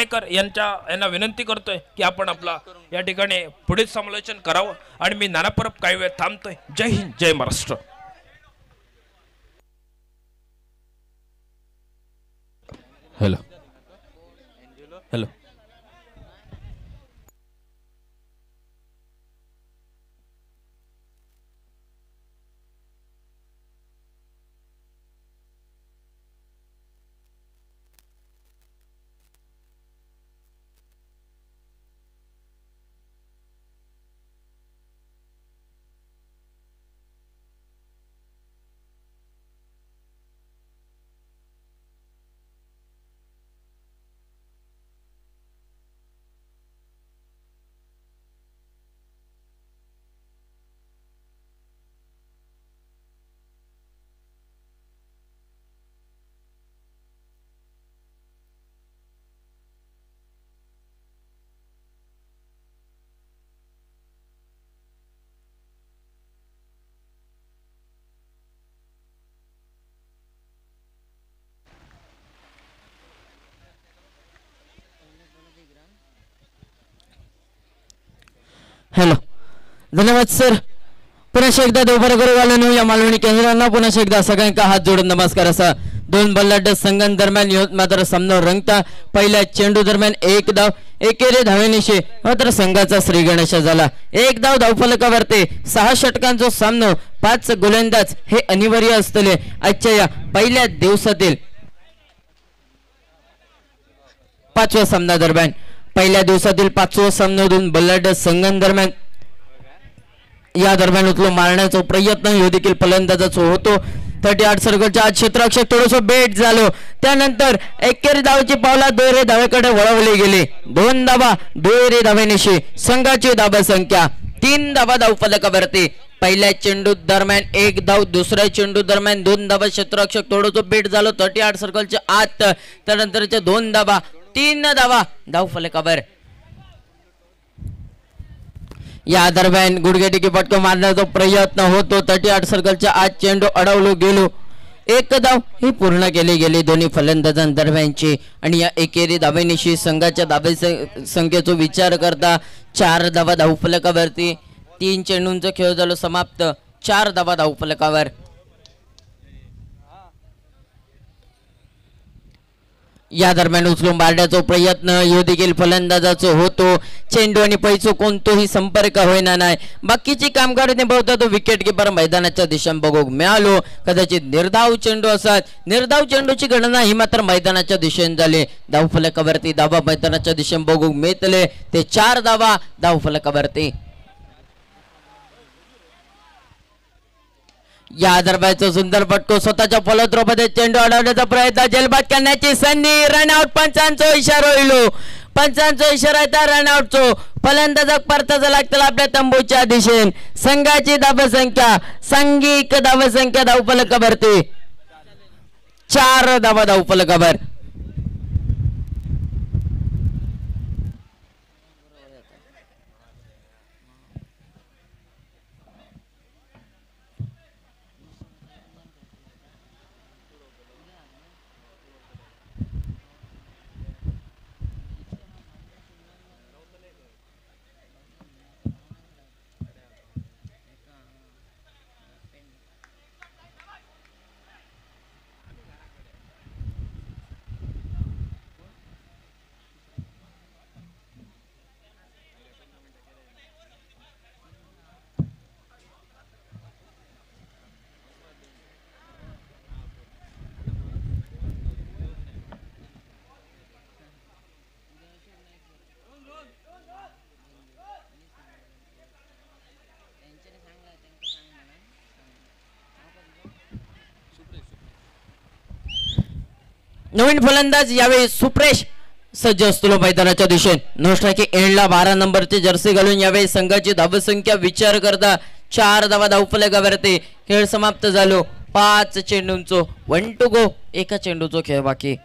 वाणेकर यांना विनंती करतोय की आपण आपला या ठिकाणी पुढील समालोचन करावं आणि मी नाना परब काही वेळ थांबतोय. जय हिंद, जय महाराष्ट्र. हॅलो हॅलो हॅलो धन्यवाद सर. पुन्हा एकदा देवभर गुरुवालांनो या मालवणी केंद्रांना पुन्हा एकदा सगळ्यांका हात जोडून नमस्कार असा. दोन बल्लाड संघांदरम्यान मात्र सामना रंगता. पहिल्या चेंडू दरम्यान एक धाव एकेरी धावेनिशी मात्र संघाचा श्री गणेश झाला. एक धाव धावफलकावरती 6 षटकांचा सामना 5 गोलंदाज हे अनिवार्य असतले आजच्या या पहिल्या दिवसातील 5व्या सामना दरम्यान. पहिल्या दिवसातील 5वा सामना दोन बल्लाड संघांदरम्यान या दरम्यान उचलून मारण्याचा प्रयत्न ह्यो देखील फलंदाजाचा होतो. 38 सर्कलच्या आज क्षेत्ररक्षक थोडस बेट झालो. त्यानंतर एकेरी धावेची पावला दुहेरी धावेकडे वळवली गेली. 2 धावा दुहेरी धावेनिशी संघाची धावा संख्या 3 धावा धावफलकावरती. पहिल्या चेंडू दरम्यान 1 धाव, दुसऱ्या चेंडू दरम्यान 2 धावा क्षेत्ररक्षक थोडस बेट झालो. 38 सर्कलच्या आत त्यानंतरच्या 2 धावा 3 धावा धावफलकावर. या दरम्यान गुडघेटिकी पटको मारण्याचा प्रयत्न होतो. 38 सर्कलच्या आत चेंडू अडवलो गेलो. 1 धाव ही पूर्ण केली गेली दोन्ही फलंदाजांदरम्यानची. आणि या एकेरी धावेनिशी संघाच्या धावे संख्येचा विचार करता 4 धावा धावफलकावरती. 3 चेंडूंचा खेळ झालो समाप्त. 4 धावा धावफलकावर. या दरम्यान उचलून मारण्याचा प्रयत्न ह्यो देखील फलंदाजाचा होतो. चेंडू आणि पैचो कोणतोही संपर्क होईना नाही. बाकीची कामगार निभावता तो विकेट किपर मैदानाच्या दिशेने बघूक मिळालो. कदाचित निर्धाव चेंडू असतात. निर्धाव चेंडूची गणना ही मात्र मैदानाच्या दिशेने झाली. धावफलकावरती धावा मैदानाच्या दिशेने बघूक मिळतले ते 4 धावा धावफलकावरती. या दरम्यानचा सुंदर फटको स्वतःच्या फलद्रोमध्ये चेंडू अडवण्याचा प्रयत्न, जलबाद करण्याची संधी. रनआउट पंचांचा इशारा होईल. पंचांचा इशारा आहे रनआउटचो. फलंदाजाक परताचा लागतील आपल्या तंबूच्या दिशेने. संघाची धावसंख्या सांघिक धावसंख्या धावफलकावरती 4 धावा धावफलकावर. नवीन फलंदाज यावेळी सुप्रेश सज्ज असतो मैदानाच्या दिशेने. नोस्ट्राकी एंडला 12 नंबरची जर्सी घालून यावेळी संघाची धावसंख्या विचार करता 4 धावा धावफलकावरती. खेळ समाप्त झालो. 5 चेंडूंचो 1 to go. 1 चेंडूचो खेळ बाकी.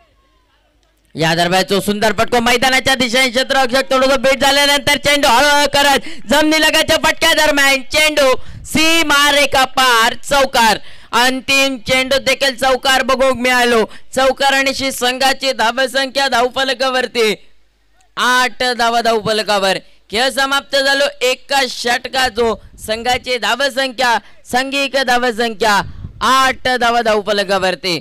या दरम्यानचो सुंदर फटको मैदानाच्या दिशेने क्षेत्ररक्षक थोडंसं बेट झाल्यानंतर चेंडू हळूहळू करत जमिनी लगाच्या फटक्या दरम्यान चेंडू सीमारेखा पार चौकार. अंतिम चेंडू देखील चौकार बघूक मिळालो. चौकार आणि संघाची धावसंख्या धावफलकावरती 8 धावा धावफलकावर. खेळ समाप्त झालो. एका षटकाचो संघाची धावसंख्या सांघिक धावसंख्या 8 धावा धावफलकावरती.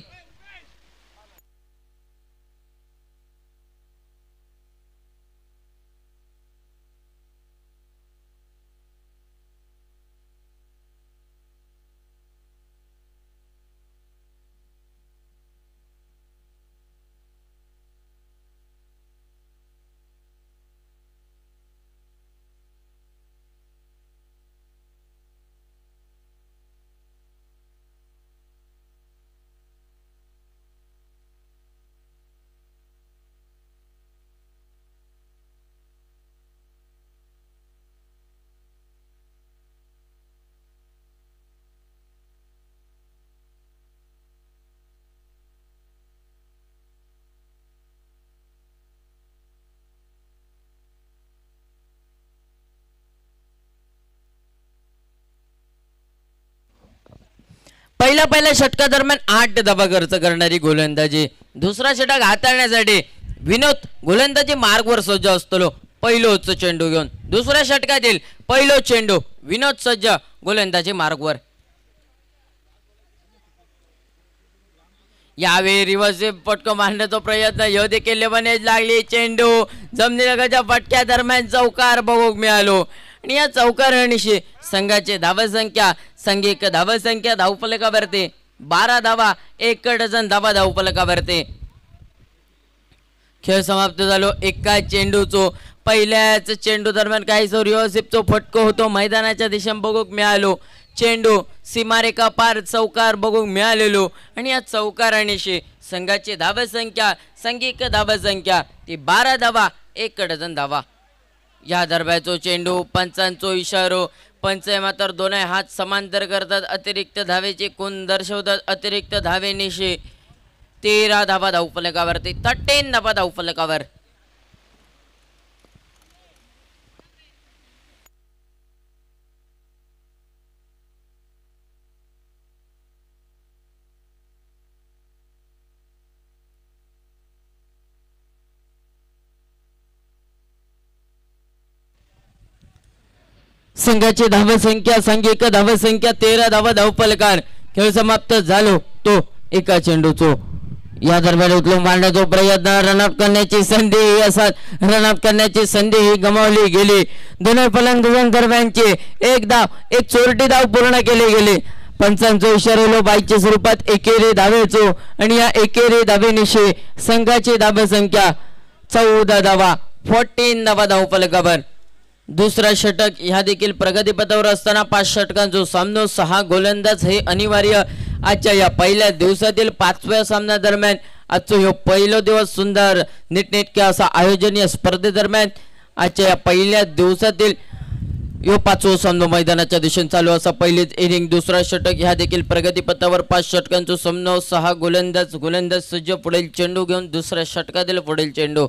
पहिल्या षटकादरम्यान 8 धावा खर्च करणारी गोलंदाजी. दुसरा षटक हाताळण्यासाठी विनोद गोलंदाजी मार्गवर सज्ज असतो. पहिलोच चेंडू घेऊन दुसऱ्या षटकातील पहिलो चेंडू विनोद सज्ज गोलंदाजी मार्गवर. यावेळी रिव्हर्स फटका मारण्याचा प्रयत्न ह्यो देखील लेवनेज लागली. चेंडू जमिनीलगतच्या फटक्या दरम्यान चौकार बघूक मिळालो आणि या चौकारणीशी संघाची धावसंख्या सांघिक धावसंख्या धावफलकावरती 12 धावा 1 डझन धावा धावफलकावरती. खेळ समाप्त झालो. एका चेंडूचो पहिल्याच चेंडू दरम्यान काही रिव्हर्सिपचो फटको होतो मैदानाच्या दिशेने बघूक मिळालो. चेंडू सीमारेखा पार चौकार बघूक मिळालेलो आणि या चौकारणीशी संघाची धावसंख्या सांघिक धावसंख्या ती 12 धावा 1 डझन धावा. या दरम्यानचो चेंडू पंचांचो इशारो. पंच मात्र दोन्ही हात समांतर करतात. अतिरिक्त धावेची खूण दर्शवतात. अतिरिक्त धावेनिशी 13 धावा धावफलकावरती 13 धावा धावफलकावर. संघाची धावसंख्या सांघिक धावसंख्या 13 धावा धावफलकार. खेळ समाप्त झालो तो एका चेंडूचो. या दरम्यान उचलून मारण्याचा प्रयत्न रनआउट करण्याची संधी असत रनआउट करण्याची संधी ही गमावली गेली. दोन्ही फलंदाजांदरम्यानचे एक धाव एक चोरटी धाव पूर्ण केले गेले. पंचांचो इशारेलो बाईच्या स्वरूपात एकेरी धावेचो आणि या एकेरी धावेनिशी संघाची धावसंख्या 14 धावा 14 धावा धावफलकावर. दुसरा षटक ह्या देखील प्रगतीपथावर असताना 5 षटकांचो सामनो 6 गोलंदाज हे अनिवार्य. आजच्या या पहिल्या दिवसातील 5व्या सामना दरम्यान आजचो ह्यो पहिलो दिवस सुंदर नीटनेटक्या असा आयोजनीय स्पर्धेदरम्यान आजच्या या पहिल्या दिवसातील ह्यो 5वो सामनो मैदानाच्या दिशेने चालू असा पहिलीच इनिंग. दुसरा षटक ह्या देखील प्रगतीपथावर 5 षटकांचो सामनो 6 गोलंदाज सज्ज. पुढील चेंडू घेऊन दुसऱ्या षटकातील पुढील चेंडू.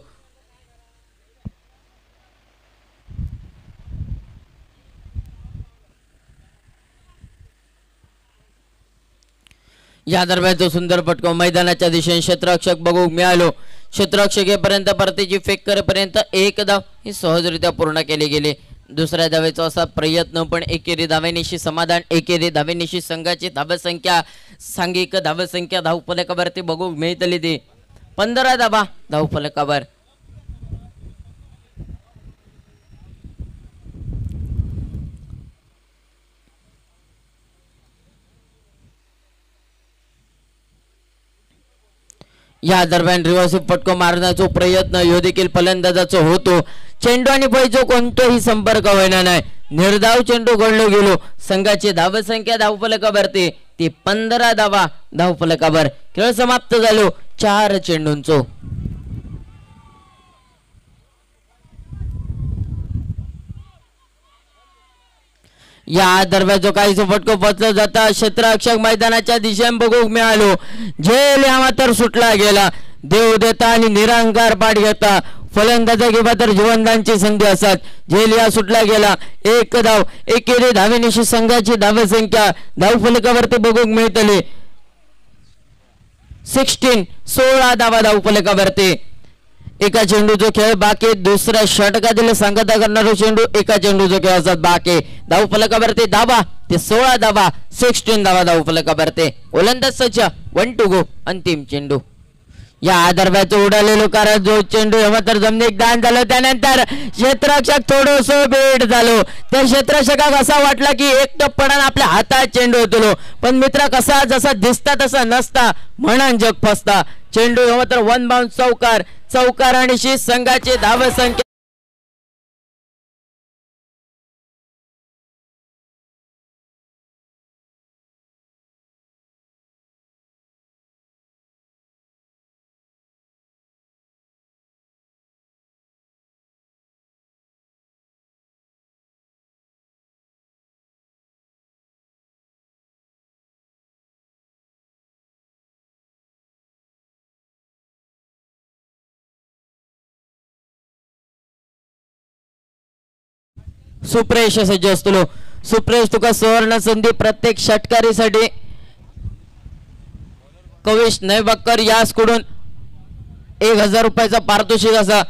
या दरम्यान सुंदर फटको मैदानाच्या दिशेने क्षेत्ररक्षक बघू मिळालो. क्षेत्ररक्षकेपर्यंत परतीची फेक करेपर्यंत एक धाव ही सहजरित्या पूर्ण केली गेली. दुसऱ्या धावेचा असा प्रयत्न पण एकेरी धावेनिशी समाधान. एकेरी धावेनिशी संघाची धावसंख्या सांघिक धावसंख्या धावफलकावरती बघू मिळतली ती 15 धावा धावफलकावर. या दरम्यान रिव्हर्स फटको मारण्याचा प्रयत्न ह्यो देखील फलंदाजाचा होतो. चेंडू आणि फळीचो कोणताही संपर्क होईना नाही. निर्धाव चेंडू गणलो गेलो. संघाची धावसंख्या धावफलकावरती ती 15 धावा धावफलकावर. खेळ समाप्त झालो 4 चेंडूंचो. या दरम्यान जो काही फटको बचला जाता क्षेत्ररक्षक मैदानाच्या दिशेने बघू मिळालो. झेल या मात्र सुटला गेला. देव देता आणि निरंकार पाठ घेता फलंदाजा घेवा तर जीवनदानची संधी असतात. झेल या सुटला गेला. एक धाव एकेरी धावेनिशी संघाची धावसंख्या धावफलकावरती बघू मिळतली 16 धावा धावफलकावरती. एका चेंडूचा खेळ बाकी दुसऱ्या षटकातील सांगता करणारा चेंडू एका चेंडूचा खेळ असतात बाकी धाव फलकावरती धावा ते 16 धावा 16 धावा धाव फलकावरती गोलंदाज सज्ज 1 to go अंतिम चेंडू या दरम्यान उडालेलो कारण जो चेंडू मात्र जमिनीत दान झालं त्यानंतर क्षेत्ररक्षक थोडस बेड झालो त्या क्षेत्ररक्षकाक असा वाटला की एकटपणाने आपल्या हातात चेंडू होतो पण मित्र कसा जसा दिसता तसा नसता म्हणून जग फसता चेंडू मात्र 1 बाउंस चौकार आणि संघाची धाव संख्या सुप्रेश सज्ज असतो सुप्रेश तुका सुवर्ण संधी प्रत्येक षटकारीसाठी कविश नैबक्कर यासकडून 1000 रुपयाचा पारितोषिक असा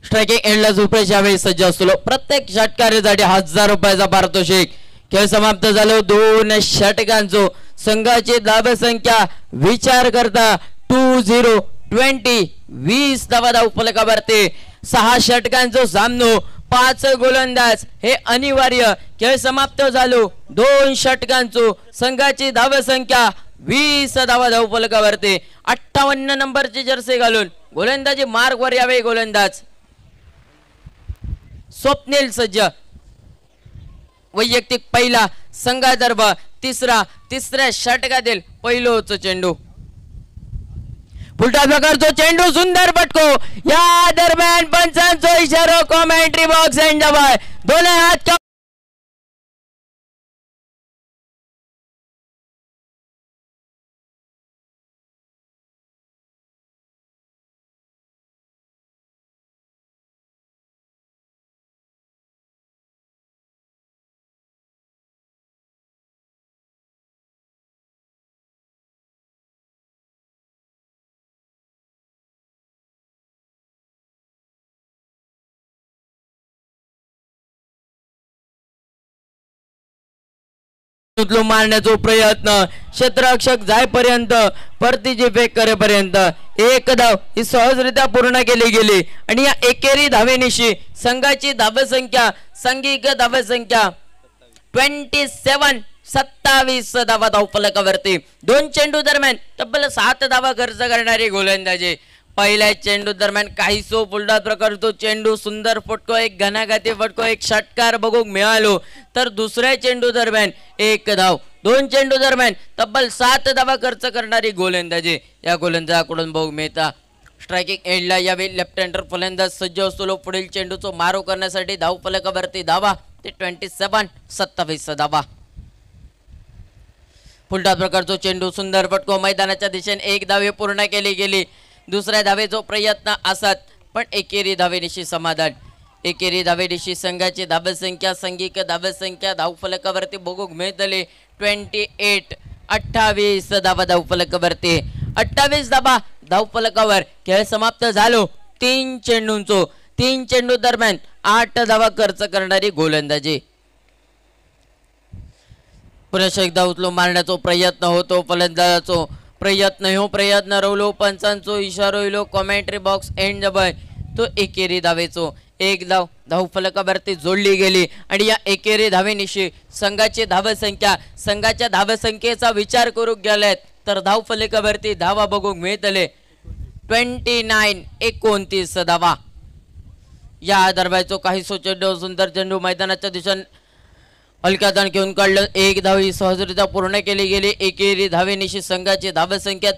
स्ट्रायकिंग एंडला सुप्रेश यावेळी सज्ज असतो प्रत्येक षटकारीसाठी 1000 रुपयाचा पारितोषिक खेळ समाप्त झालो 2 षटकांचो संघाची धाव संख्या विचार करता 20 धावा धाव फलकावरती 6 षटकांचो सामनो 5 गोलंदाज हे अनिवार्य खेळ समाप्त झालो 2 षटकांचो संघाची धाव संख्या 20 धावा धाव फलकावरती 58 नंबरची जर्सी घालून गोलंदाजी मार्ग वर यावे गोलंदाज स्वप्नील सज्ज वैयक्तिक पहिला संघादर्भ तिसऱ्या षटकातील पहिलोच चेंडू पुलटा प्रकारचा चेंडू सुंदर पटको या दरम्यान पंचांचा इशारा कॉमेंट्री बॉक्स एंड जवळ दोन्ही हात मारण्याचा प्रयत्न क्षेत्ररक्षक जायपर्यंत परतीची फेक करेपर्यंत एक धाव ही सहजरित्या पूर्ण केली गेली आणि या एकेरी धावेनिशी संघाची धावसंख्या सांघिक धावसंख्या 27 धावा धाव फलकावरती 2 चेंडू दरम्यान तब्बल 7 धावा खर्च करणारी गोलंदाजी पहिल्या चेंडू दरम्यान काहीसो पुलटा प्रकारतो चेंडू सुंदर फटको एक घनाघाती फटको एक षटकार बघूक मिळालो तर दुसऱ्या चेंडू दरम्यान 1 धाव 2 चेंडू दरम्यान तब्बल 7 धावा खर्च करणारी गोलंदाजी या गोलंदाजाकडून बघूक मिळता स्ट्रायकिंग एंडला यावेळी लेफ्ट हँडर फलंदाज सज्ज असतो पुढील चेंडूचा मारो करण्यासाठी धाव फलकावरती धावा ते 27 धावा पुलटा प्रकारचा चेंडू सुंदर फटको मैदानाच्या दिशेने 1 धाव पूर्ण केली गेली दुसऱ्या धावेचा प्रयत्न असत पण एकेरी धावेनिशी समाधान एकेरी धावेनिशी संघाची धावसंख्या सांघिक धावसंख्या धाव फलकावरती बघूक मिळतली 28 धावा धाव फलकावरती 28 धावा धाव फलकावर खेळ समाप्त झालो 3 चेंडू दरम्यान 8 धावा खर्च करणारी गोलंदाजी पुन्हा एकदा उचलून मारण्याचा प्रयत्न होतो फलंदाजाचा प्रयत्न रवलो पंचांचो इशारो इलो कॉमेंट्री बॉक्स एंड जवळ तो एकेरी धावेचो 1 धाव धाव फलकावरती जोडली गेली आणि या एकेरी धावेनिशी संघाची धावसंख्या संघाच्या धावसंख्येचा विचार करू गेलेत तर धाव फलकावरती धावा बघूक मिळतले 29 धावा या दरम्यानचो काही चेंडू सुंदर चेंडू मैदानाच्या दिशेने हलक्यादान घेऊन काढलं 1 धाव ही सहजरित्या पूर्ण केली गेली एकेरी धावेनिशी संघाची धावसंख्या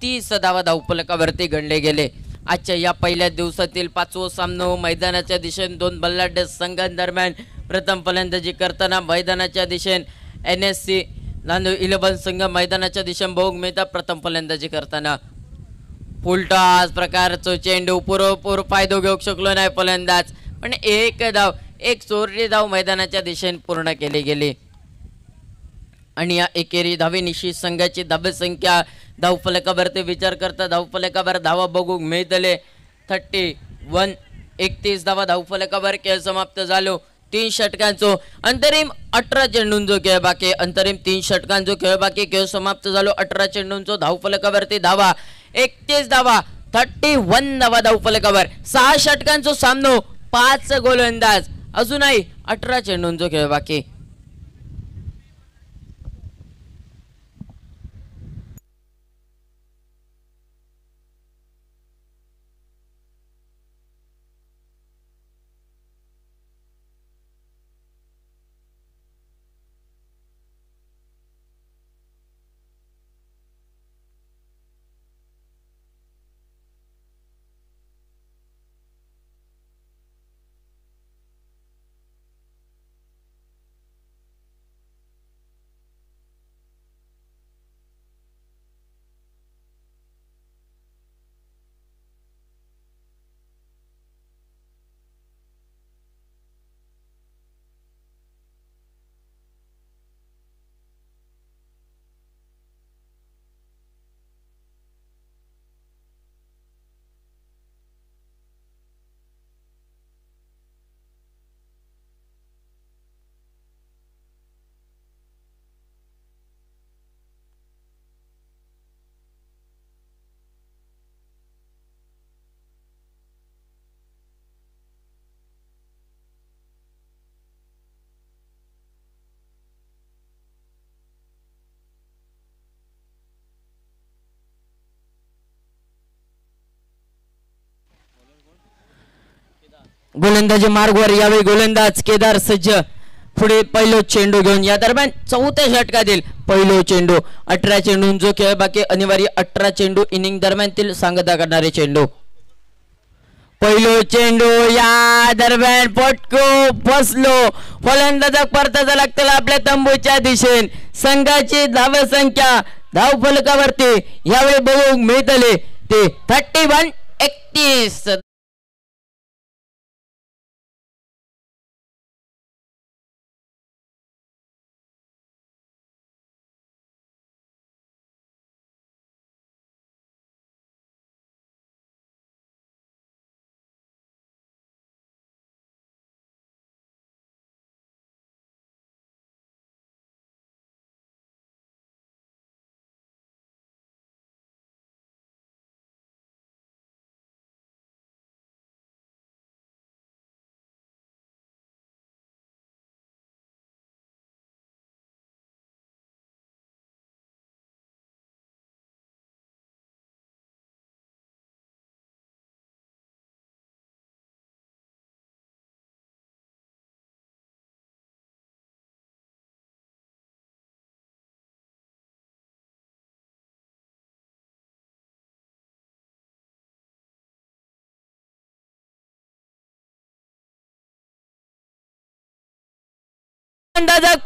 30 धावा धाव फलकावरती गणले गेले आजच्या या पहिल्या दिवसातील 5वा सामना मैदानाच्या दिशेने 2 बल्लाढ्य संघांदरम्यान प्रथम फलंदाजी करताना मैदानाच्या दिशेने NSC नांदेड 11 संघ मैदानाच्या दिशेने बघूक मिळतात प्रथम फलंदाजी करताना उलटा प्रकारचा चेंडू पुरेपूर फायदा घेऊ शकलो नाही फलंदाज पण 1 धाव एक चोरली धाव मैदानाच्या दिशेने पूर्ण केली गेली आणि या एकेरी धावेनिशी संघाची धावसंख्या धावफलकावरती विचार करता धावफलकावर धावा बघू मिळतले 31 31 धावा धावफलकावर खेळ समाप्त झालो 3 षटकांचो अंतरिम 18 चेंडूंचो खेळ बाकी अंतरिम 3 षटकांचो खेळ बाकी खेळ समाप्त झालो 18 चेंडूंचो धावफलकावरती धावा 31 धावा 31 धावा धावफलकावर 6 षटकांचो सामनो 5 गोलंदाज अजूनही 18 चेंडूंचो खेळ बाकी गोलंदाजी मार्गवर यावेळी गोलंदाज केदार सज्ज पुढे पहिलो चेंडू घेऊन या दरम्यान चौथ्या षटकातील पहिलो चेंडू 18 चेंडूंचो खेळ बाकी अनिवार्य 18 चेंडू इनिंग दरम्यानतील सांगता करणारे चेंडू पहिलो चेंडू या दरम्यान पटको फसलो फलंदाजाक परताचा लागतला आपल्या तंबूच्या दिशेन संघाची धावसंख्या धावफलकावरती यावेळी बघू मिळतले ते 31-31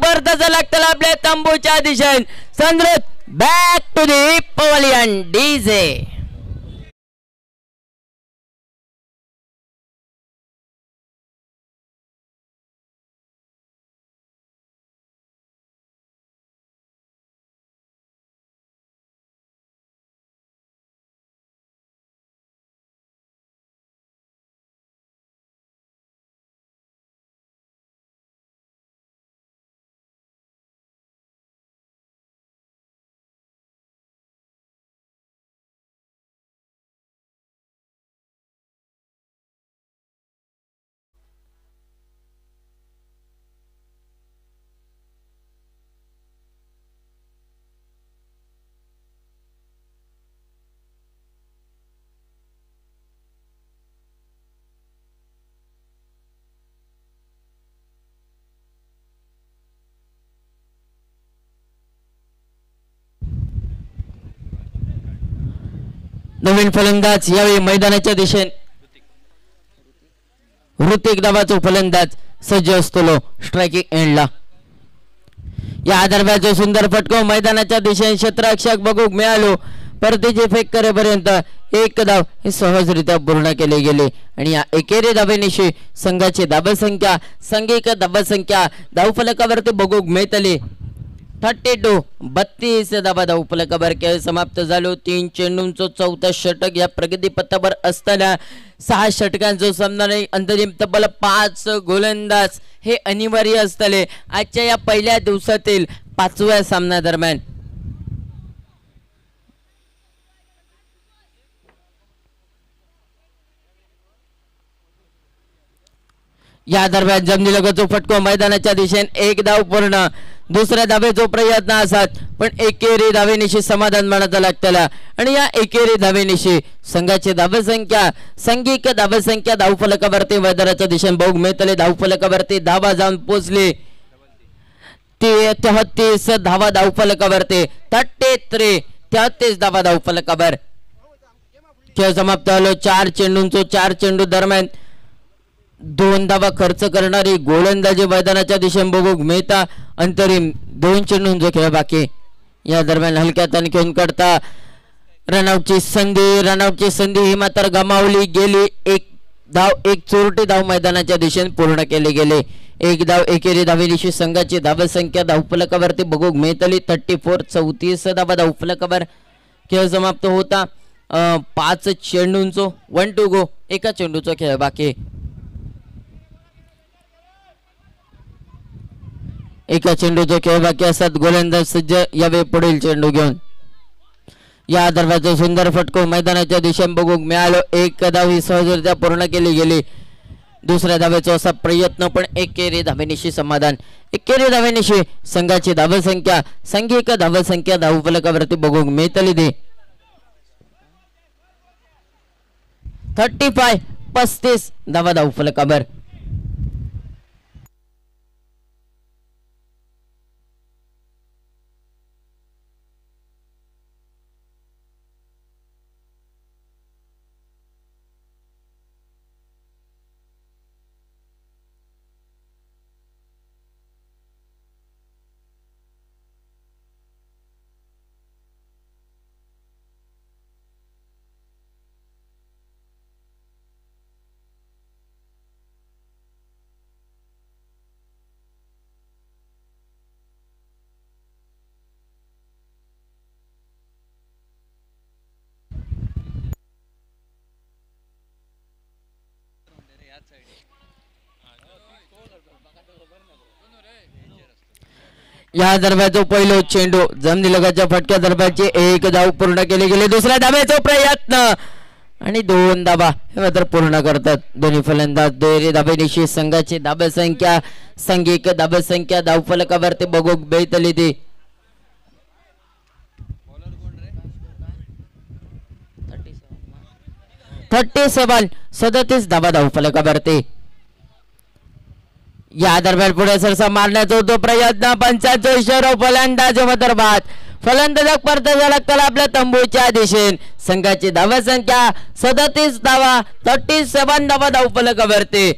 परताचा लागतला आपल्या तंबूच्या दिशेन संद्रुत बॅक टू दी पवलियन डीजे नवीन फलंदाज यावेळी मैदानाच्या दिशेने ऋतिक दाबाचो फलंदाज सज्ज असतो स्ट्रायकिंग एंडला या दरम्यान सुंदर फटको मैदानाच्या दिशेने क्षेत्ररक्षक बघूक मिळालो परतीची फेक करेपर्यंत एक धाव हे सहजरित्या पूर्ण केले गेले आणि या एकेरी धावेनिशी संघाची धावसंख्या सांघिक धावसंख्या धावफलकावरती बघूक मिळतली 32 32 धावा धावफलकावर खेळ समाप्त झालो. 3 चेंडूंचं चौथा षटक या प्रगतीपथावर असताना 6 षटकांचा सामना नाही. अंतरिम तब्बल 5 गोलंदाज हे अनिवार्य असतले आजच्या या पहिल्या दिवसातील 5व्या सामना दरम्यान. या दरम्यान जमिनीलगत जो फटको मैदानाच्या दिशेने एक धाव पूर्ण. दुसऱ्या धावेचा प्रयत्न असत पण एकेरी धावेनिशी समाधान मानायचं लागतला आणि या एकेरी धावेनिशी संघाची धावसंख्या संघिक धावसंख्या धावफलकावरती मैदानाच्या दिशेने बघू मिळतले. धावफलकावरती धावा जाऊन पोचली 33 धावा धावफलकावरती 33 धावा धावफलकावर खेळ समाप्त झालो. 4 चेंडूंचो 4 चेंडू दरम्यान 2 धावा खर्च करणारी गोलंदाजी मैदानाच्या दिशेने बघू मिळता. अंतरिम 2 चेंडूंचा खेळ बाकी. या दरम्यान हलक्यात आणखीन करता रनआउटची संधी ही मात्र गमावली गेली. एक चोरटी धाव मैदानाच्या दिशेने पूर्ण केली गेली. एक धाव एकेरी धावेनिशी संघाची धावसंख्या धावफलकावरती बघू मिळतली 34 धावा धावफलकावर खेळ समाप्त होता. 5 चेंडूंचो 1 to go एका चेंडूचा खेळ बाकी. एका चेंडूचा खेळ बाकी असत. गोलंदाज सज्ज यावे पुढील चेंडू घेऊन. या दरम्यान सुंदर फटको मैदानाच्या दिशेने बघू मिळालो. एक धाव ही सहजरित्या पूर्ण केली गेली. दुसऱ्या धावेचा असा प्रयत्न पण एकेरी धावेनिशी समाधान. एकेरी धावेनिशी संघाची धावसंख्या संघिक धावसंख्या धावफलकावरती बघू मिळतली दे 35 धावा धावफलकावर. या दरम्यान पहिलो चेंडू जमिनीलगतच्या फटक्या दरम्यानची एक धाव पूर्ण केली गेली. दुसऱ्या धावेचा प्रयत्न आणि 2 धावा हे मात्र पूर्ण करतात दोन्ही फलंदाज. दुहेरी धावेनिशी संघाची धावसंख्या संघिक धावसंख्या धावफलकावरती बघू बेतली ती 37 धावा धावफलकावरती. या दरम्यान पुढे सरसा मारण्याचा होतो प्रयत्न. पंचांचा इशारा फलंदाज मात्र बाद. फलंदाज परत लागताना आपल्या तंबूच्या दिशेने संघाची धावसंख्या 37 धावा 37 धावा धावफलकावरती.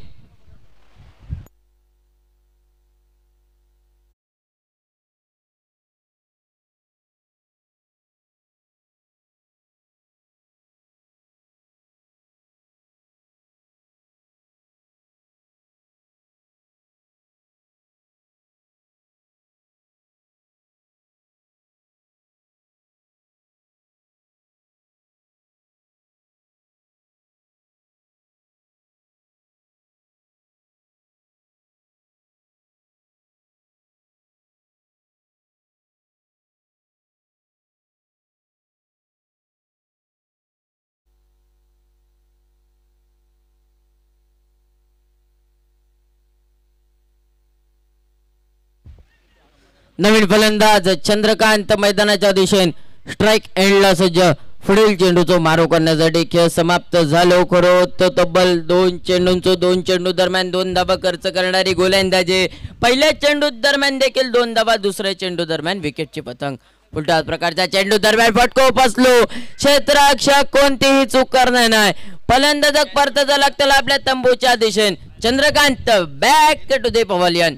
नवीन फलंदाज चंद्रकांत मैदानाच्या दिशेने स्ट्राइक एंडला सज्ज. पुढील चेंडूचा मारो करण्यासाठी खेळ समाप्त झालो. खरो तो तब्बल 2 चेंडूंचो 2 चेंडू दरम्यान 2 धावा खर्च करणारी गोलंदाजी. पहिल्या चेंडू दरम्यान देखील 2 धावा. दुसऱ्या चेंडू दरम्यान विकेटची पतंग. उलट्या प्रकारच्या चेंडू दरम्यान फटको फसलो. क्षेत्ररक्षक कोणतीही चूक करणार नाही. फलंदाजक परत लागताना आपल्या तंबूच्या दिशेने Chandrakant back to the pavilion.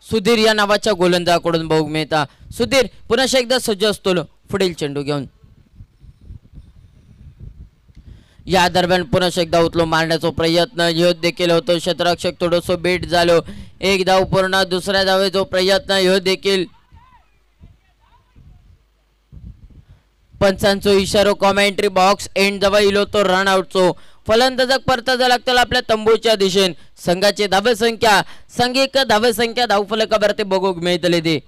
Sudhir या नावाच्या गोलंदाजाकडून बघू मिळता. सुधीर पुन्हा एकदा सज्ज असतो पुढील चेंडू घेऊन. या दरम्यान पुन्हा एकदा उचलून मारण्याचा प्रयत्न ह्यो देखील होतो. क्षेत्ररक्षक थोडंसं बीट झालो. एक धाव पूर्ण. दुसऱ्या धावेचा प्रयत्न ह्यो देखील. पंचांचो इशारो कॉमेंट्री बॉक्स एंड जवळ इलो तो रन आउटचो. फलंदाजक परताचा लागतील आपल्या तंबूच्या दिशेन. संघाची धावसंख्या संघिक धावसंख्या धावफलकावरती बघूक मिळतली ती.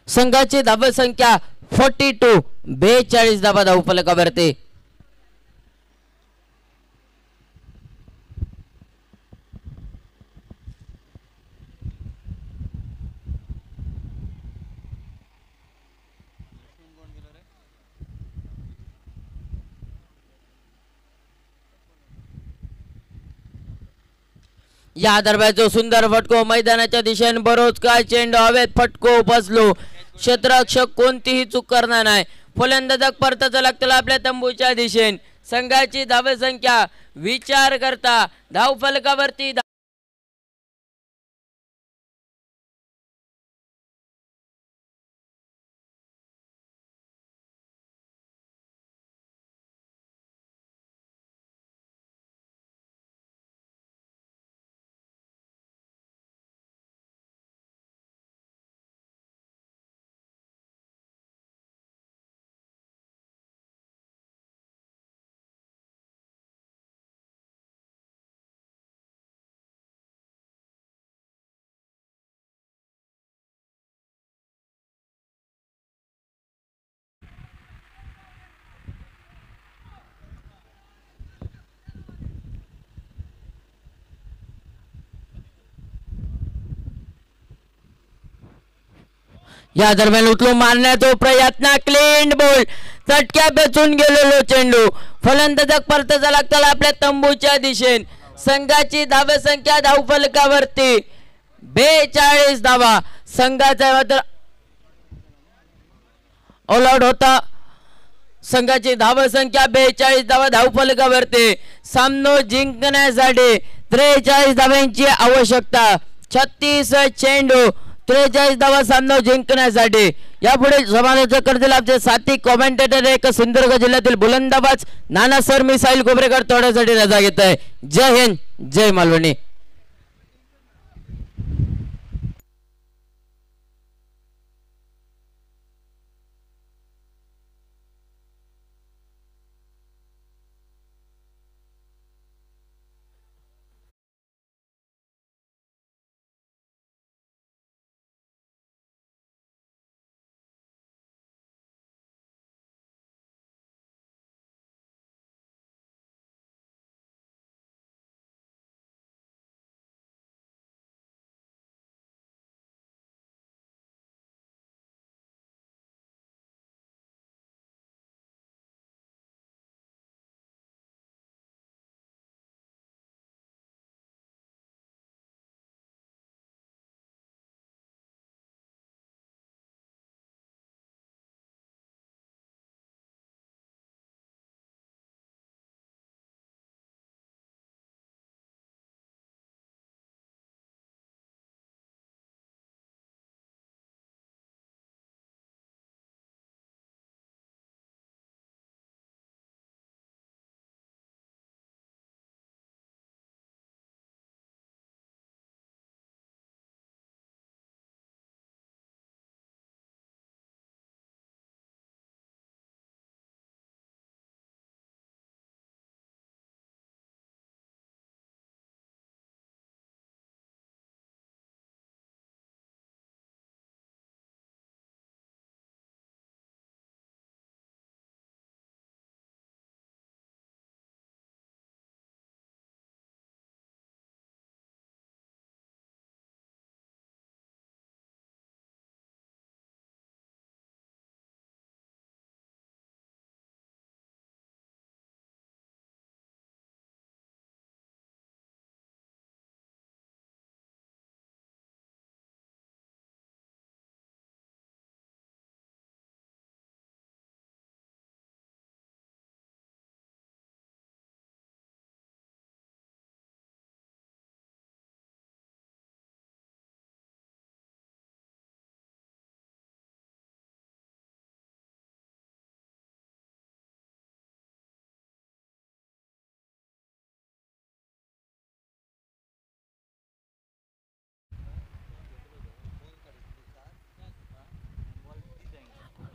संघाची धावसंख्या 42 42 धावा धावफलकावरती. या दरम्यान जो सुंदर फटको मैदानाच्या दिशेने बरोच काय चेंडू हवेत फटको बसलो. क्षेत्ररक्षक कोणतीही चूक करणार नाही. फलंदाजक परताचा लागतील आपल्या तंबूच्या दिशेने. संघाची धावसंख्या विचार करता धावफलकावरती या दरम्यान उचलून मारण्याचा प्रयत्न क्लीन बॉल. चटक्या बेचून गेलेलो चेंडू. फलंदाजक परताचा लागतील आपल्या तंबूच्या दिशेने. संघाची धावसंख्या धावफलकावरती 42 धावा. संघाचा मात्र ऑल आउट होता. संघाची धावसंख्या 42 धावा धावफलकावरती. सामना जिंकण्यासाठी 43 धावांची आवश्यकता. 36 चेंडू 43 धावा सामना जिंकण्यासाठी. यापुढे समालोचक करतील आमचे साथी कॉमेंटेटर एक सिंधुदुर्ग जिल्ह्यातील बुलंदाबाज नाना सर मिसाईल कोपरेकर थोड्यासाठी रजा घेत आहे. जय हिंद जय मालवणी.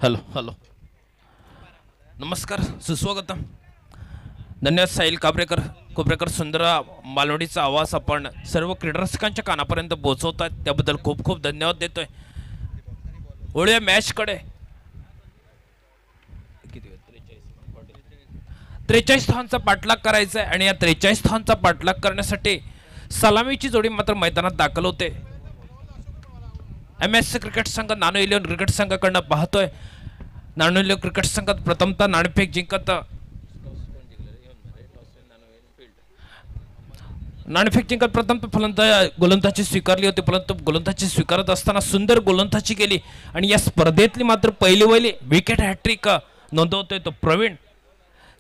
हॅलो हॅलो नमस्कार सुस्वागतम. धन्यवाद साहिल कोपरेकर सुंदर मालवणीचा आवाज आपण सर्व क्रीडारसिकांच्या कानापर्यंत पोहोचवतात त्याबद्दल खूप खूप धन्यवाद देतोय. ओळूया मॅचकडे. 43 धावांचा पाठलाग करायचा आहे आणि या 43 धावांचा पाठलाग करण्यासाठी सलामीची जोडी मात्र मैदानात दाखल होते. MS क्रिकेट संघ नानो इलेव्हन क्रिकेट संघाकडनं पाहतोय. नानो इलेव्हन क्रिकेट संघात प्रथमतः नाणेफेक जिंकत प्रथम गोलंदाजी स्वीकारली होती, परंतु गोलंदाजी स्वीकारत असताना सुंदर गोलंदाजी केली आणि या स्पर्धेतली मात्र पहिली विकेट हॅट्रिक नोंदवतोय तो प्रवीण.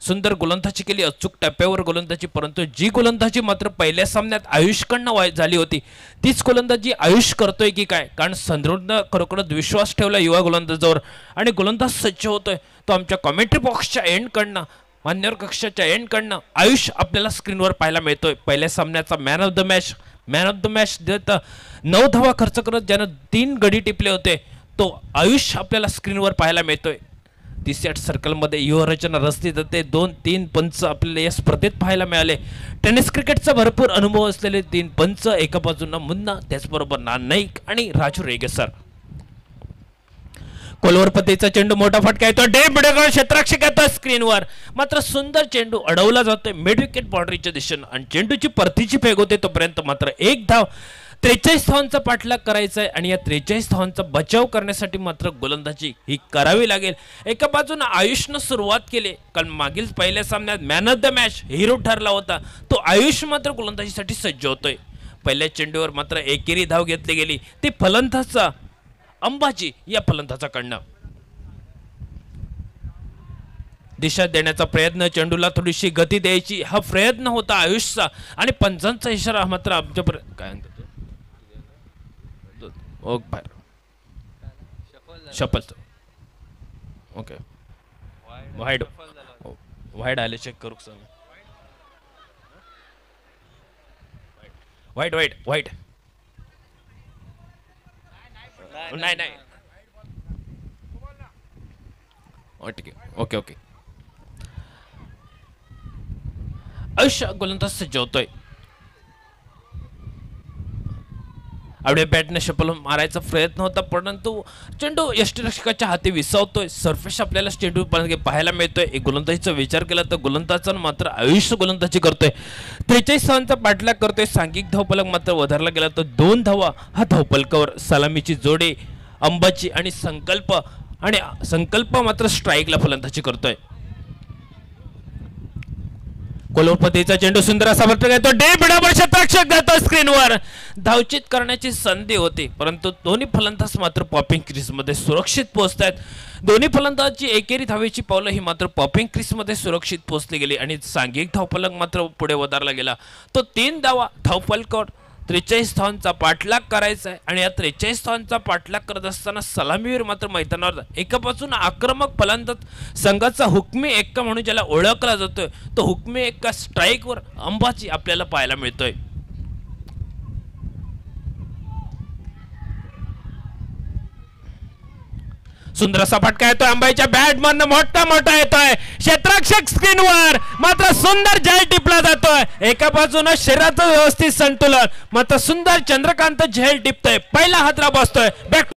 सुंदर गोलंदाजी केली, अचूक टप्प्यावर गोलंदाजी, परंतु जी गोलंदाजी मात्र पहिल्या सामन्यात आयुषकडनं झाली होती तीच गोलंदाजी आयुष करतोय की काय, कारण संध्रुनं खरोखरच विश्वास ठेवला युवा गोलंदाजावर आणि गोलंदाज सज्ज होतोय. तो आमच्या कॉमेंट्री बॉक्सच्या एंडकडनं मान्यवर कक्षाच्या एंडकडनं आयुष आपल्याला स्क्रीनवर पाहायला मिळतोय. पहिल्या सामन्याचा मॅन ऑफ द मॅच देत 9 धावा खर्च करत ज्यानं 3 गडी टिपले होते तो आयुष आपल्याला स्क्रीनवर पाहायला मिळतोय. 30 सर्कलमध्ये युवरचना रचली जाते. 2-3 पंच आपल्याला या स्पर्धेत पाहायला मिळाले. टेनिस क्रिकेटचा भरपूर अनुभव असलेले 3 पंच, एका बाजूला मुन्ना, त्याचबरोबर नाईक आणि राजू रेगेसर. कोलवर पद्धतीचा चेंडू मोठा फटका येतो, क्षेत्ररक्षक येतो स्क्रीनवर, मात्र सुंदर चेंडू अडवला जातोय मिड विकेट बाउंड्रीच्या दिशेनं आणि चेंडूची परतीची फेक होते. तोपर्यंत मात्र 1 धाव. 43 धावांचा पाठलाग करायचा आहे आणि या 43 धावांचा बचाव करण्यासाठी मात्र गोलंदाजी ही करावी लागेल. एका बाजूने आयुषनं सुरुवात केली, कारण मागील पहिल्या सामन्यात man of the match hero ठरला होता तो आयुष मात्र गोलंदाजीसाठी सज्ज होतोय. पहिल्या चेंडूवर मात्र एकेरी धाव घेतली गेली, ती फलंदाजा अंबाजी या फलंदाजाकडनं. दिशा देण्याचा प्रयत्न, चेंडूला थोडीशी गती द्यायची हा प्रयत्न होता आयुषचा आणि पंचांचा इशारा मात्र आमच्यापर्यंत काय शपल ओके वाईड आले चेक करू सर. वाईट नाही ठीक आहे. ओके आयुष्य गोलंदाज सज्ज होतोय. आवडे बॅटने शपल मारायचा प्रयत्न होता, परंतु चेंडू यष्टीरक्षकाच्या हाती विसावतोय. सरफेस आपल्याला चेंडू पाहायला मिळतोय. एक गोलंदाजीचा विचार केला तर गोलंदाजानं मात्र आयुष्य गोलंदाजी करतोय. 43 धावांचा पाठलाग करतोय. सांघिक धावफलक मात्र वधारला गेला तर 2 धावा. हा धावफलकावर सलामीची जोडी अंबाजी आणि संकल्प मात्र स्ट्राईकला फलंदाजी करतोय. कोलवर पद्धतीचा चेंडू सुंदर असा फटका येतो, क्षेत्ररक्षक जातो स्क्रीनवर. धावचित करण्याची संधी होती, परंतु दोन्ही फलंदाज मात्र पॉपिंग क्रीजमध्ये सुरक्षित पोहोचतात. दोन्ही फलंदाजांची एकेरी धावेची पावलं ही मात्र पॉपिंग क्रीजमध्ये सुरक्षित पोहोचली गेली आणि सांघिक धावफलक मात्र पुढे वधारला गेला. तो 3 धावा धावफलकावर 43 धावांचा पाठलाग करायचा आहे आणि या 43 धावांचा पाठलाग करत असताना सलामीवर मात्र मैदानावर एका बाजून आक्रमक फलंदाज संघाचा हुकमी एक्का म्हणून ज्याला ओळखला जातोय तो हुकमी एक्का स्ट्राईकवर अंबाजी आपल्याला पाहायला मिळतोय. सुंदर असा फटका येतोय अंबाईच्या बॅटमधनं, मोठा येतोय. क्षेत्ररक्षक स्क्रीनवर मात्र सुंदर झेल टिपला जातोय. एका बाजूनं शरीराचं व्यवस्थित संतुलन, मात्र सुंदर चंद्रकांत झेल टिपतोय. पहिला हादरा बसतोय. बॅक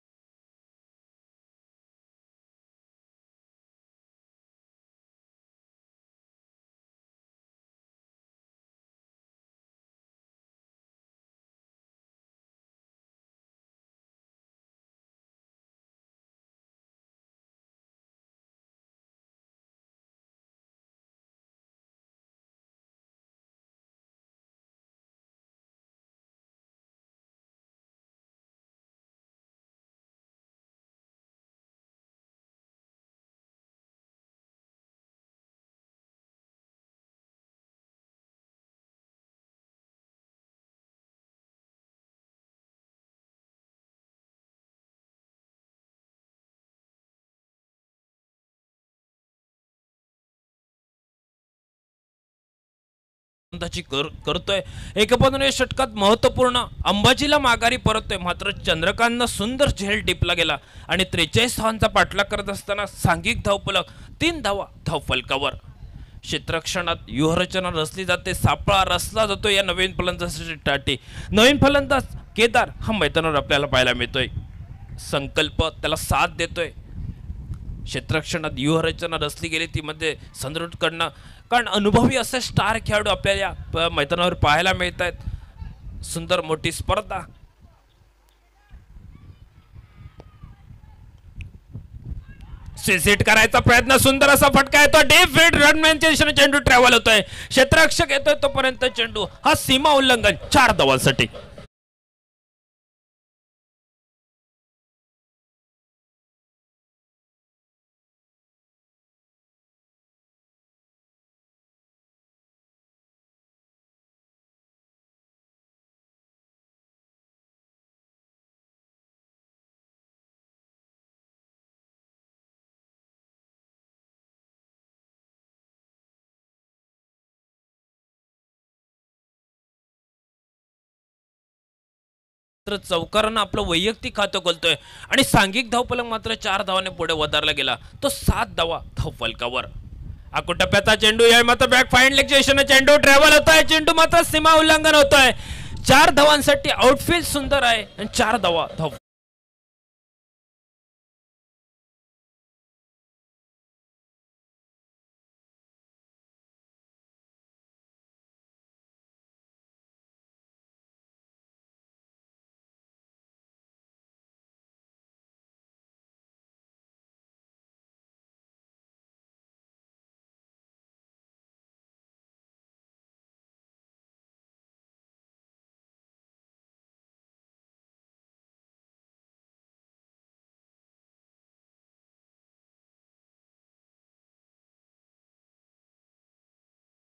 करतोय 1-15 षटकात महत्वपूर्ण अंबाजीला माघारी परततोय, मात्र चंद्रकांतनं सुंदर झेल टिपला गेला आणि 43 धावांचा पाठलाग करत असताना सांघिक धावफलक 3 धावा धावफलकावर. क्षेत्ररक्षणात व्यूहरचना रचली जाते, सापळा रचला जातो या नवीन फलंदाजासाठी. नवीन फलंदाज केदार हा मैदानावर आपल्याला पाहायला मिळतोय, संकल्प त्याला साथ देतोय. क्षेत्ररक्षणात व्यूहरचना रचली गेली ती मध्ये संदृढ करणं, कारण अनुभवी असे स्टार खेळाडू आपल्याला मैदानावर पाहायला मिळत आहेत. सुंदर मोठी स्पर्धा. सेट करायचा प्रयत्न, सुंदर असा फटका येतो, डीप फील्ड रनमॅनच्या दिशेने चेंडू ट्रॅव्हल होतोय, क्षेत्ररक्षक येतोय तोपर्यंत चेंडू हा सीमा उल्लंघन 4 धावांसाठी. चौकारानं आपलं वैयक्तिक खातं खोलतोय आणि सांघिक धावफलक मात्र 4 धावाने पुढे वधारला गेला, तो 7 धावा धावफलकावर. आकुटप्प्याचा चेंडू या मात्र बॅक फाईन लेगच्या दिशेने चेंडू ट्रॅव्हल होतोय, चेंडू मात्र सीमा उल्लंघन होतोय. 4 धावांसाठी आउटफील्ड सुंदर आहे आणि 4 धावा धाव.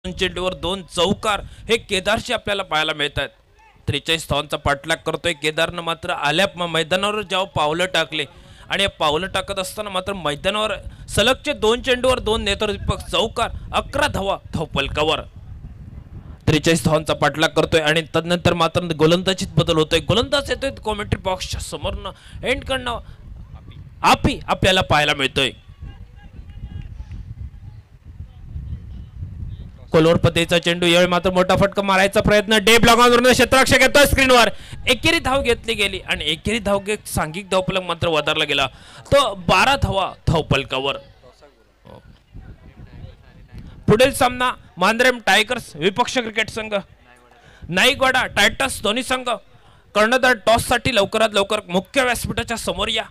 चेंडूवर 2 चौकार हे केदारचे आपल्याला पाहायला मिळतात. 43 धावांचा पाठलाग करतोय केदारनं, मात्र आल्या मैदानावर जेव्हा पावलं टाकले आणि या पावलं टाकत असताना मात्र मैदानावर सलगचे 2 चेंडूवर 2 नेत्रदीपक चौकार, 11 धावा धावफलकावर. 43 धावांचा पाठलाग करतोय आणि तदनंतर मात्र गोलंदाजीत बदल होतोय. गोलंदाज येतोय कॉमेंट्री बॉक्सच्या समोरनं, एंड कडनं आपी आपल्याला पाहायला मिळतोय. कोलोर पद्धतीचा चेंडू यावेळी मात्र मोठा फटका मारायचा प्रयत्न, डेप लॉगावरून क्षेत्ररक्षक येतोय स्क्रीनवर. एकेरी धाव घेतली गेली आणि एकेरी धाव घेत सांघिक धावफलक मात्र वधारला गेला, तो 12 धावा धावफलकावर. पुढील सामना मांद्रेम टायगर्स विपक्ष क्रिकेट संघ, नाईकवाडा टायटन्स दोन्ही संघ. कर्णधार टॉस साठी लवकरात लवकर मुख्य व्यासपीठाच्या समोर या.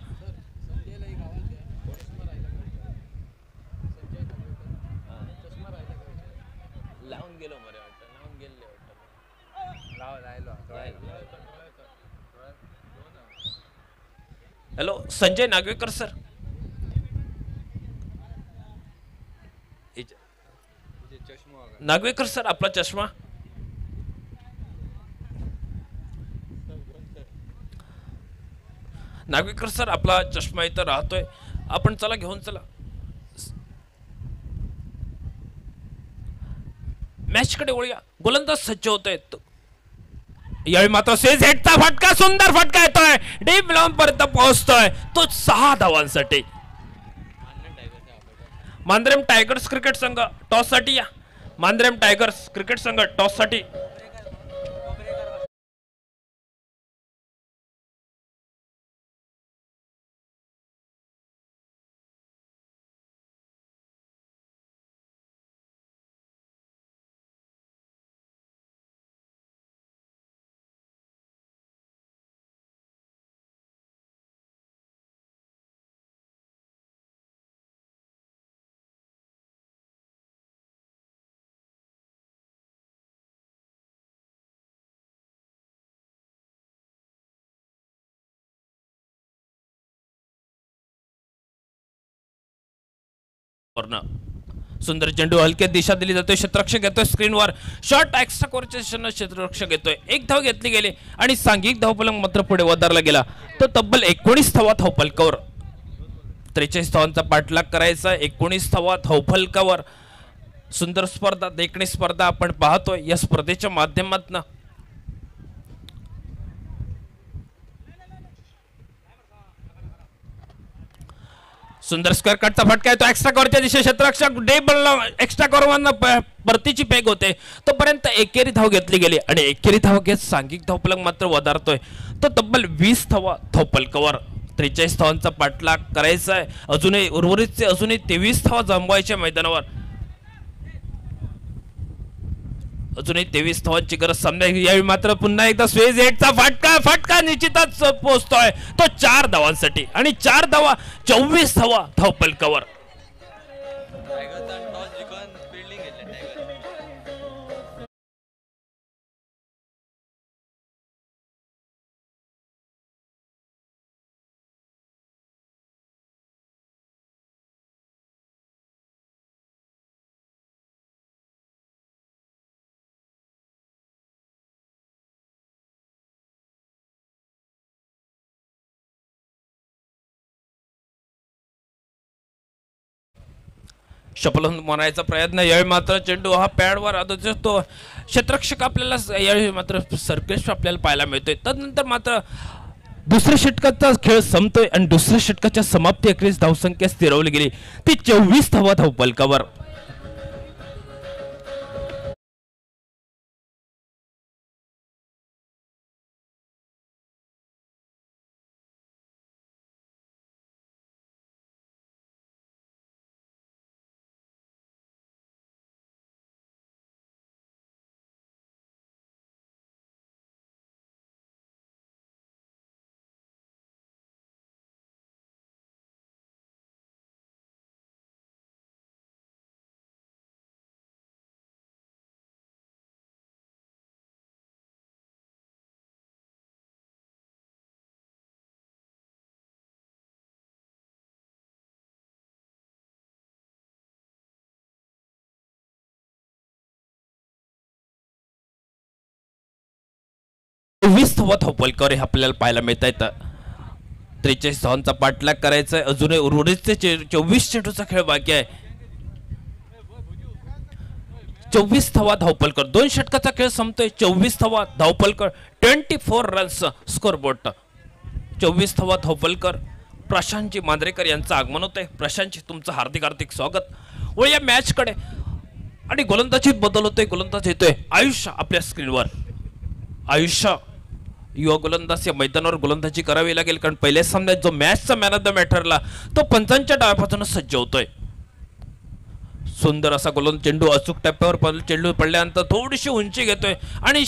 Hello, Sanjay Nagwekar sir. Nagwekar sir, आपला चष्मा. नागवेकर सर, आपला चष्मा इथं राहतोय, आपण चला घेऊन चला. मॅच कडे वळूया. गोलंदाज सज्ज होतोय. यावेळी मात्र सेज हेडचा फटका, सुंदर फटका येतोय, डीप लांब पर्यंत पोहोचतोय, तो 6 धावांसाठी. मांद्रेम टायगर्स क्रिकेट संघ टॉस साठी या. मांद्रेम टायगर्स क्रिकेट संघ टॉस साठी. सुंदर चेंडू हलक्यात दिशा दिली जाते, क्षेत्ररक्षक येतोय स्क्रीनवर, शॉर्ट एक्स्ट्रा कोरच्या दिशेने क्षेत्ररक्षक येतोय. 1 धाव घेतली गेली आणि सांघिक धावफलक मात्र पुढे वधारला गेला, तो तब्बल 19 धावा धावफलकावर. 43 धावांचा पाठलाग करायचा, 19 धावा धावफलकावर. सुंदर स्पर्धा, देखणी स्पर्धा आपण पाहतोय या स्पर्धेच्या माध्यमातून. सुंदर स्क्वेअर कटचा फटका येतो एक्स्ट्रा कव्हरच्या दिशेने क्षेत्ररक्षक डे बॉलला एक्स्ट्रा कव्हरवरनं परतीची पेग होते तोपर्यंत एकेरी धाव घेतली गेली आणि एकेरी धाव घेत सांघिक धावफलक मात्र वधारतोय. तो तब्बल 20 धावा धावफलकावर 43 धावांचा पाठलाग करायचा आहे. अजूनही उर्वरितचे अजूनही 23 धावा जमवायच्या मैदानावर. अजूनही 23 धावांची गरज सामन्यात. यावेळी मात्र पुन्हा एकदा स्वेज 8चा फटका निश्चितच पोहोचतोय तो 4 धावांसाठी आणि 4 धावा 24 धावा धावफलकावर. शपलून मारायचा प्रयत्न. यावेळी मात्र चेंडू हा पॅडवर तो क्षेत्ररक्षक आपल्याला यावेळी मात्र सर्कल्स आपल्याला पाहायला मिळतोय. तदनंतर मात्र दुसऱ्या षटकाचा खेळ संपतोय आणि दुसऱ्या षटकाच्या समाप्ती अखेरीस धावसंख्या स्थिरवली गेली ती 24 धावा धावफलकावर. वीस धावा धावफलकावर हे आपल्याला पाहायला मिळत आहेत. 43 धावांचा पाठलाग करायचा आहे. अजूनही उर्वरितचे 24 चेंडूचा खेळ बाकी आहे. 24 धावा धावफलकर. 2 षटकाचा खेळ संपतोय. 24 धावा धावफलकर. 24 रन्स स्कोर बोर्ड. 24 धावा धावफलकर. प्रशांतजी मांजरेकर यांचं आगमन होतंय. प्रशांतजी तुमचं हार्दिक हार्दिक स्वागत. व या मॅच कडे आणि गोलंदाजीत बदल होतोय. गोलंदाज येतोय आयुष्य आपल्या स्क्रीनवर. आयुष्य युवा गोलंदाज या मैदानावर गोलंदाजी करावी लागेल कारण पहिल्याच सामन्यात जो मॅचचा मॅन ऑफ द मॅटरला तो पंचांच्या डाव्यापासून सज्ज होतोय. सुंदर असा चेंडू अचूक टप्प्यावर चेंडू पडल्यानंतर थोडीशी उंची घेतोय आणि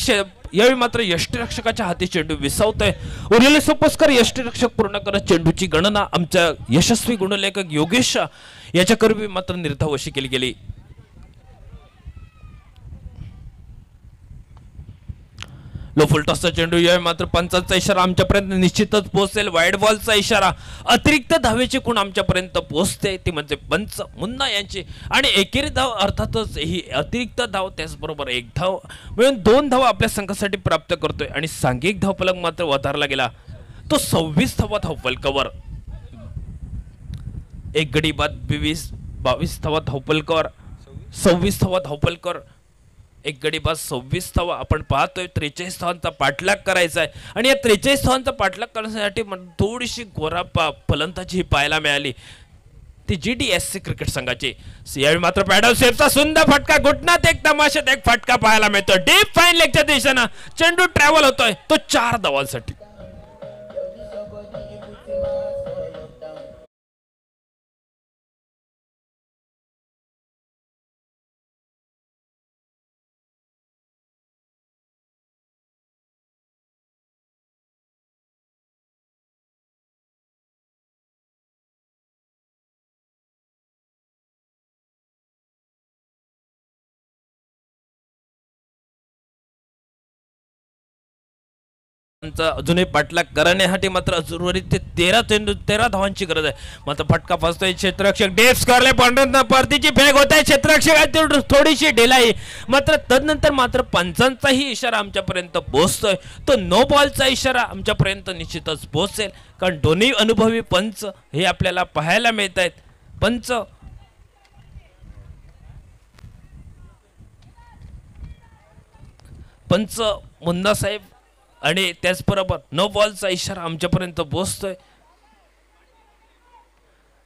यावेळी मात्र यष्टीरक्षकाच्या हाती चेंडू विसावतोय. उरलेले सोपस्कर यष्टीरक्षक पूर्ण करत चेंडूची गणना आमच्या यशस्वी गुणलेखक योगेश याच्याकरवी मात्र निर्धाव अशी केली गेली. लो फुलटॉसचा चेंडू यावेळी मात्र पंचांचा इशारा आमच्यापर्यंत निश्चितच पोहोचेल. वाईड बॉलचा इशारा. अतिरिक्त धावेची खूण आमच्यापर्यंत पोहोचते ती म्हणजे पंच मुन्ना यांची आणि एकेरी धाव अर्थातच ही अतिरिक्त धाव त्याचबरोबर एक धाव मिळून 2 धावा आपल्या संघासाठी प्राप्त करतोय आणि सांघिक धावफलक मात्र वधारला गेला तो 26 धावा धावफलकावर. एक गडी बाद 22 धावा धावफलकावर. 26 धावा धावफलकावर. एक गडी बाद 26 धावा. आपण पाहतोय 43 धावांचा पाठलाग करायचा आहे आणि या 43 धावांचा पाठलाग करण्यासाठी थोडीशी गोरापा फलंदाजी पाहायला मिळाली ती GDSC क्रिकेट संघाची. यावेळी मात्र पॅडल सेफचा सुंदर फटका. घुटण्यात एक तमाशात एक फटका पाहायला मिळतो. डीप फाईन लेगच्या दिशेनं चेंडू ट्रॅव्हल होतोय तो 4 धावांसाठी. अजूनही पाठलाग करण्यासाठी मात्र उर्वरित 13 धावांची गरज आहे. मात्र फटका फसतोय. क्षेत्ररक्षक डेव्ह स्कॉरले पॉइंट परतीची फेक होत आहे. क्षेत्ररक्षक थोडीशी ढिलाई मात्र तदनंतर मात्र पंचांचाही इशारा आमच्यापर्यंत पोहोचतोय. तो नो बॉलचा इशारा आमच्यापर्यंत निश्चितच पोहोचेल कारण दोन्ही अनुभवी पंच हे आपल्याला पाहायला मिळत आहेत. पंच पंच मुन्ना साहेब आणि त्याचबरोबर नो बॉलचा इशारा आमच्यापर्यंत पोहोचतोय.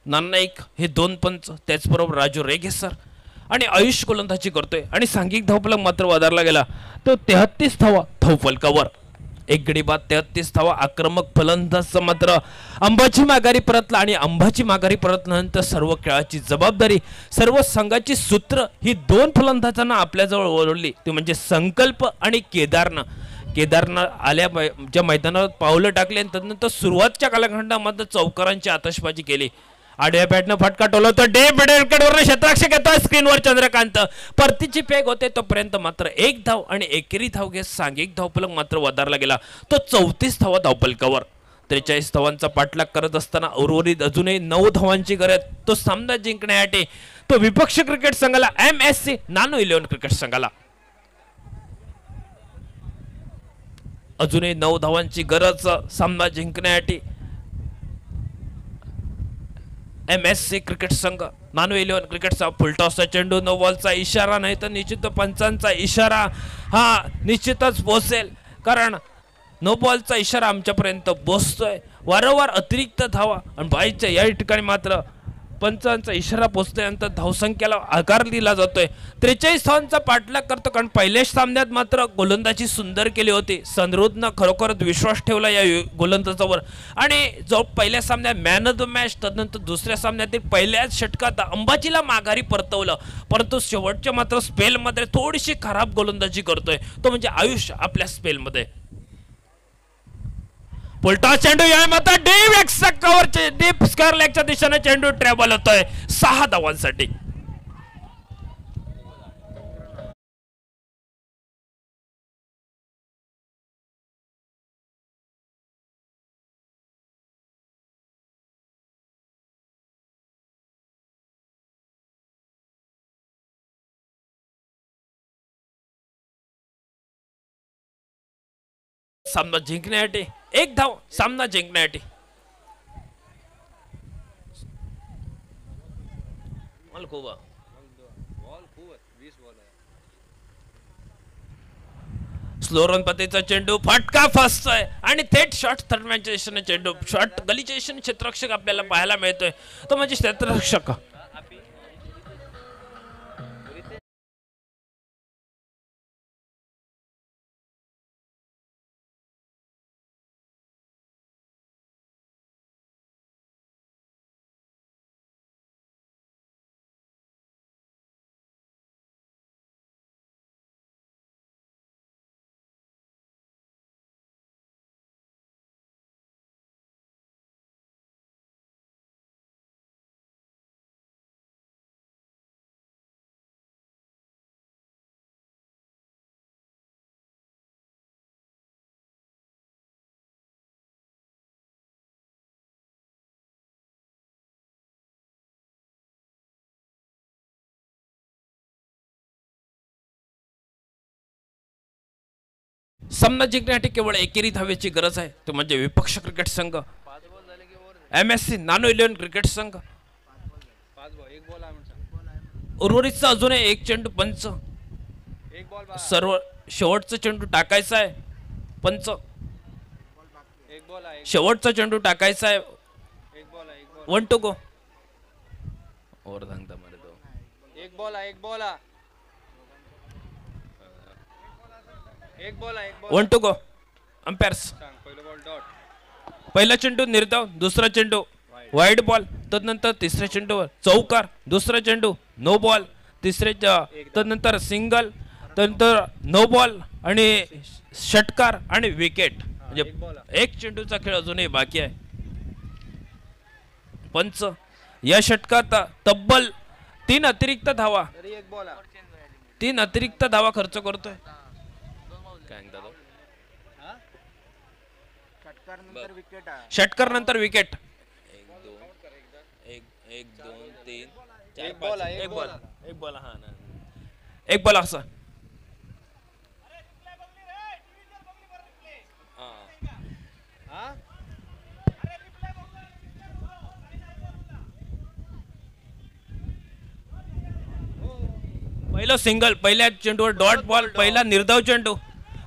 नानाईक हे 2 पंच, त्याचबरोबर राजू रेगे सर आणि आयुष गोलंदाजी करतोय आणि सांघिक धावफलक मात्र वधारला गेला. तो 33 धावा धावफलकावर. एक गडी बाद 33 धावा. आक्रमक फलंदाज मात्र अंबाची माघारी परतला आणि अंबाची माघारी परतल्यानंतर सर्व खेळाची जबाबदारी, सर्व संघाची सूत्र ही 2 फलंदाजांना आपल्याजवळ वळवली. ते म्हणजे संकल्प आणि केदारनं आल्या ज्या मैदानावर पावलं टाकले आणि त्यानंतर सुरुवातच्या कालखंडामध्ये चौकारांची आतषबाजी केली. आडव्या बॅटनं फटका टोलवतो. डे बिडेकडवर क्षेत्ररक्षक येतोय. स्क्रीनवर चंद्रकांत परतीची पेग होते तोपर्यंत मात्र 1 धाव आणि एकेरी धाव घेत सांघिक धावफलक मात्र वधारला गेला. तो 34 धावा धावफलकावर. 43 धावांचा पाठलाग करत असताना उर्वरित अजूनही 9 धावांची गरज. तो सामना जिंकण्यासाठी तो विपक्ष क्रिकेट संघाला MSC नानो 11 क्रिकेट संघाला अजूनही 9 धावांची गरज सामना जिंकण्यासाठी. MSC क्रिकेट संघ नानो 11 क्रिकेटचा फुलटॉसचा चेंडू. नो बॉलचा इशारा नाही तर निश्चित पंचांचा इशारा हा निश्चितच पोहोचेल, कारण नो बॉलचा इशारा आमच्यापर्यंत पोहोचतोय. वारंवार अतिरिक्त धावा आणि बाईच्या या ठिकाणी मात्र पंचांचा इशारा पोहोचल्यानंतर धावसंख्येला आकार दिला जातोय. 43 धावांचा पाठलाग करतो, कारण पहिल्याच सामन्यात मात्र गोलंदाजी सुंदर केली होती. सनरूदनं खरोखरच विश्वास ठेवला या गोलंदाजावर आणि जो पहिल्या सामन्यात मॅन ऑफ द मॅच, तदनंतर दुसऱ्या सामन्यातील पहिल्याच षटकात अंबाजीला माघारी परतवलं. परंतु शेवटच्या मात्र स्पेलमध्ये थोडीशी खराब गोलंदाजी करतोय, तो म्हणजे आयुष आपल्या स्पेलमध्ये. पुलटा चेंडू या मात्र डीप एक्स्ट्रा कव्हरचे डीप स्क्वेअर लेगच्या दिशेने चेंडू ट्रॅव्हल होतोय 6 धावांसाठी. सामना जिंकण्यासाठी 1 धाव. सामना जिंकण्यासाठी स्लो रन पद्धतीचा चेंडू फटका फसतोय आणि थेट शॉट दरम्यानच्या दिशेने चेंडू शॉट गलीच्या दिशेने क्षेत्ररक्षक आपल्याला पाहायला मिळतोय, तो म्हणजे क्षेत्ररक्षक. सामना जिंकण्यासाठी केवळ एकेरी धावेची गरज आहे, तो म्हणजे विपक्ष क्रिकेट संघ MSC नानो 11 क्रिकेट संघ. उर्वरितचा अजून एक चेंडू पंच. सर्व शेवटचा चेंडू टाकायचा आहे पंच. शेवटचा चेंडू टाकायचा आहे. 1 to go. और सांगता मारे तो एक बॉल 1 to go. अंपायर्स पहिला चेंडू निर्धाव, दुसरा चेंडू वाईड बॉल, तदनंतर तिसऱ्या चेंडूवर चौकार, दुसरा चेंडू नो बॉल, तिसरे तदनंतर सिंगल, तदनंतर नो बॉल आणि षटकार आणि विकेट. म्हणजे एक चेंडूचा खेळ अजूनही बाकी आहे. पंच या षटकात तब्बल 3 अतिरिक्त धावा, 3 अतिरिक्त धावा खर्च करतोय. षटकार नंतर विकेट. 1 2 3 4 एक बॉल हा ना, एक बॉल असा. पहिला सिंगल, पहिल्या चेंडूवर डॉट बॉल, पहिला निर्धाव चेंडू.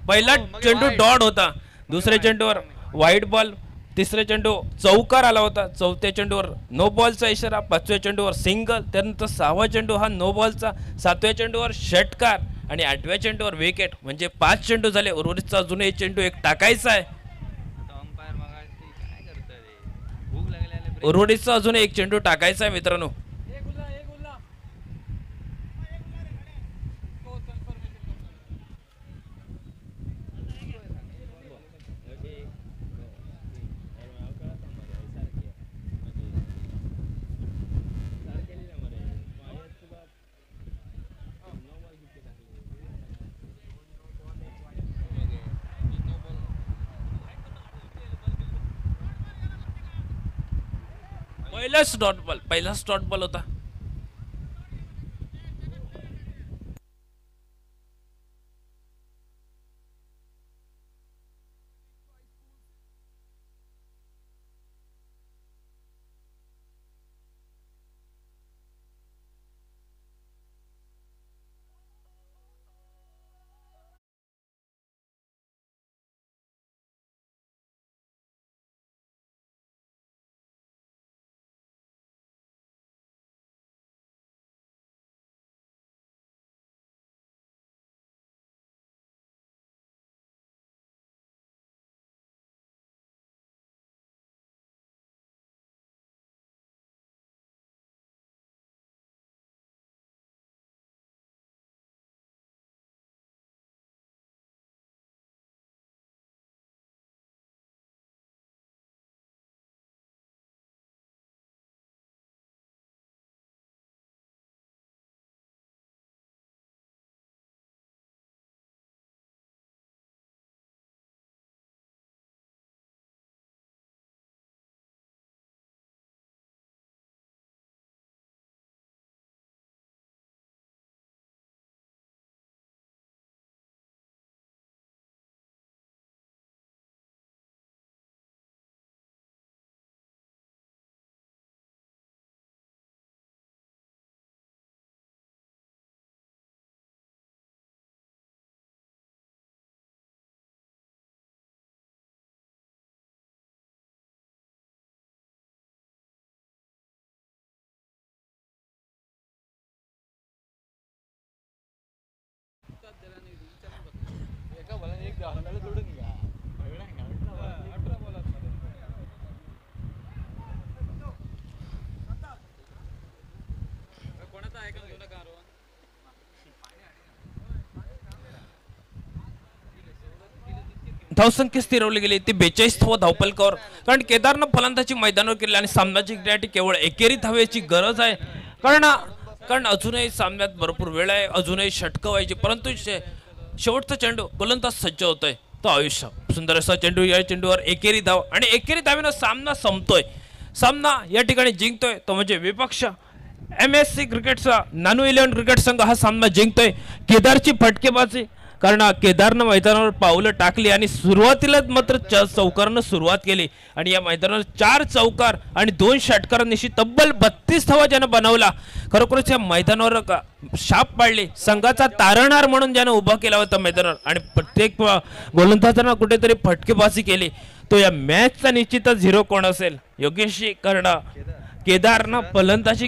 पहिला चेंडू डॉट होता, दुसऱ्या चेंडूवर व्हाईट बॉल, तिसऱ्या चेंडू चौकार आला होता, चौथ्या चेंडूवर नो बॉलचा इशारा, पाचव्या चेंडूवर सिंगल, त्यानंतर सहावा चेंडू हा नो बॉलचा, सातव्या चेंडूवर षटकार आणि आठव्या चेंडूवर विकेट. म्हणजे 5 चेंडू झाले. उर्वरितचा अजून एक चेंडू एक टाकायचा आहे. उर्वरितचा अजून एक चेंडू टाकायचा आहे मित्रांनो. पहिलाच डॉट बॉल होता. धावसंख्या स्थिरवली गेली ती 42 धावपलकावर. कारण केदारनं फलंदाजी मैदानावर केली आणि सामना जिंकण्यासाठी केवळ एकेरी धावेची गरज आहे. कारण अजूनही सामन्यात भरपूर वेळ आहे, अजूनही षटकं व्हायची, परंतु शेवटचा चेंडू गोलंदाज सज्ज होतोय तो आयुष्य. सुंदर असा चेंडू, या चेंडूवर एकेरी धाव आणि एकेरी धावेनं सामना संपतोय. सामना या ठिकाणी जिंकतोय तो म्हणजे विपक्ष MSC क्रिकेटचा नानू 11 क्रिकेट संघ हा सामना जिंकतोय. केदारची फटकेबाजी, कारण केदारनं मैदानावर पावलं टाकली आणि सुरुवातीलाच मात्र चौकारानं सुरुवात केली आणि या मैदानावर 4 चौकार आणि 2 षटकारांनिशी तब्बल 32 धावा ज्यानं बनवला. खरोखरच या मैदानावर शाप पाडली, संघाचा तारणहार म्हणून ज्यानं उभा केला होता मैदानावर आणि प्रत्येक गोलंदाजांना कुठेतरी फटकेबाजी केली. तो या मॅचचा निश्चितच 0 कोण असेल योगेशजी. कारण केदारनं फलंदाजी